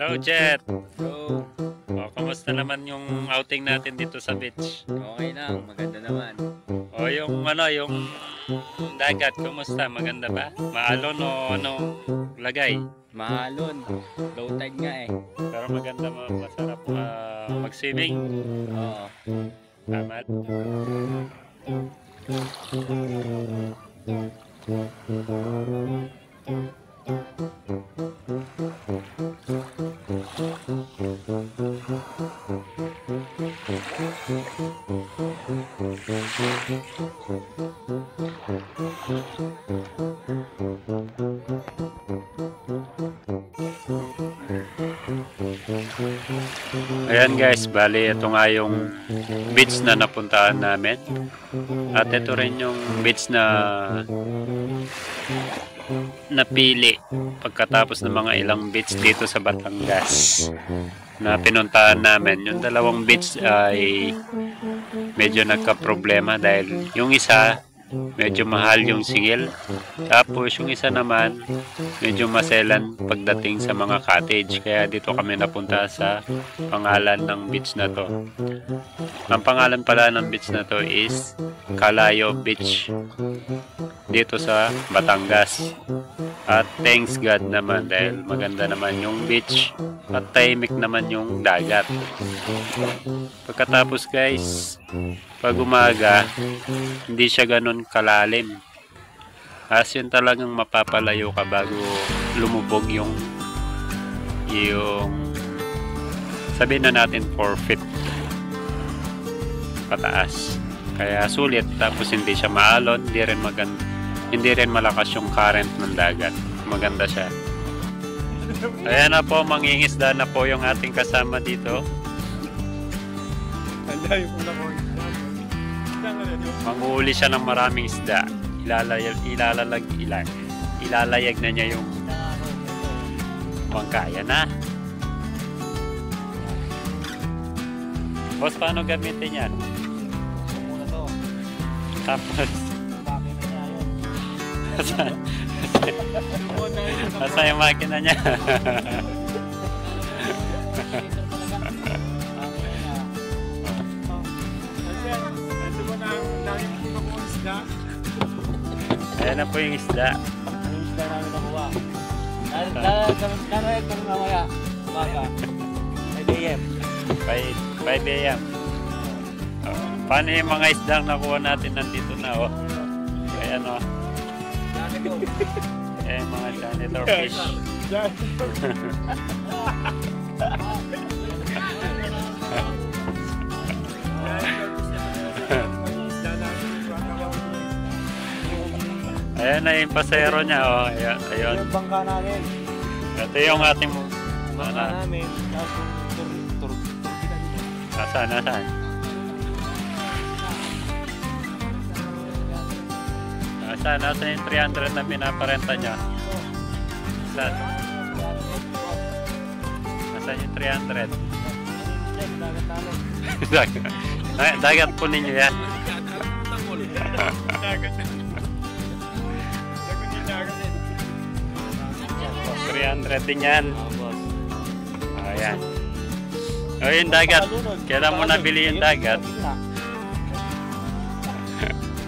Hello, Jet. So, Kamusta naman yung outing natin dito sa beach? okay lang, maganda naman. Yung dagat, kumusta? Maganda ba? Maalon o lagay? Mahalon, low tide nga eh. Pero maganda, masarap mag-swimming. Oo. Tama. Ayan guys, bali ito nga yung beach na napuntahan namin. At ito rin yung beach na napili pagkatapos ng mga ilang beach dito sa Batangas na pinuntahan namin. Yung dalawang beach ay medyo nagka-problema dahil yung isa medyo mahal yung singil, tapos yung isa naman medyo maselan pagdating sa mga cottage, kaya dito kami napunta sa pangalan ng beach na to. Ang pangalan pala ng beach na to is Calayo Beach dito sa Batangas. At thanks God naman dahil maganda naman yung beach at tahimik naman yung dagat. Pagkatapos guys, pag umaga hindi siya ganun kalalim, as yun talagang mapapalayo ka bago lumubog yung sabihin na natin 4 feet pataas, kaya sulit. Tapos hindi siya maalon, hindi rin malakas yung current ng dagat, maganda siya. Ayan na po, mangingisda na po yung ating kasama dito. Manguhuli siya ng maraming isda. Ilalayag na niya yung bangkaya na. Boss, paano gamitin yan? Tapos Asa yung makina niya? Ayan na po yung isda. Yung isda namin nakuha. Nanonood kami mamaya. Umaga. 5 AM. 5 AM. Paano yung mga isdang nakuha natin nandito na, oh? Ayan, oh. Ayan, mga janitor fish. Ayan na yung pasero niya, oh. Ayan. Yung bangka namin. Ito yung ating Bangka namin. Nasaan? Nasaan yung 300 na pinaparenta niya? Nasaan yung 300? Dagat po ninyo yan. 300 din yan. Ayan. O yung dagat, kailan mo nabili yung dagat?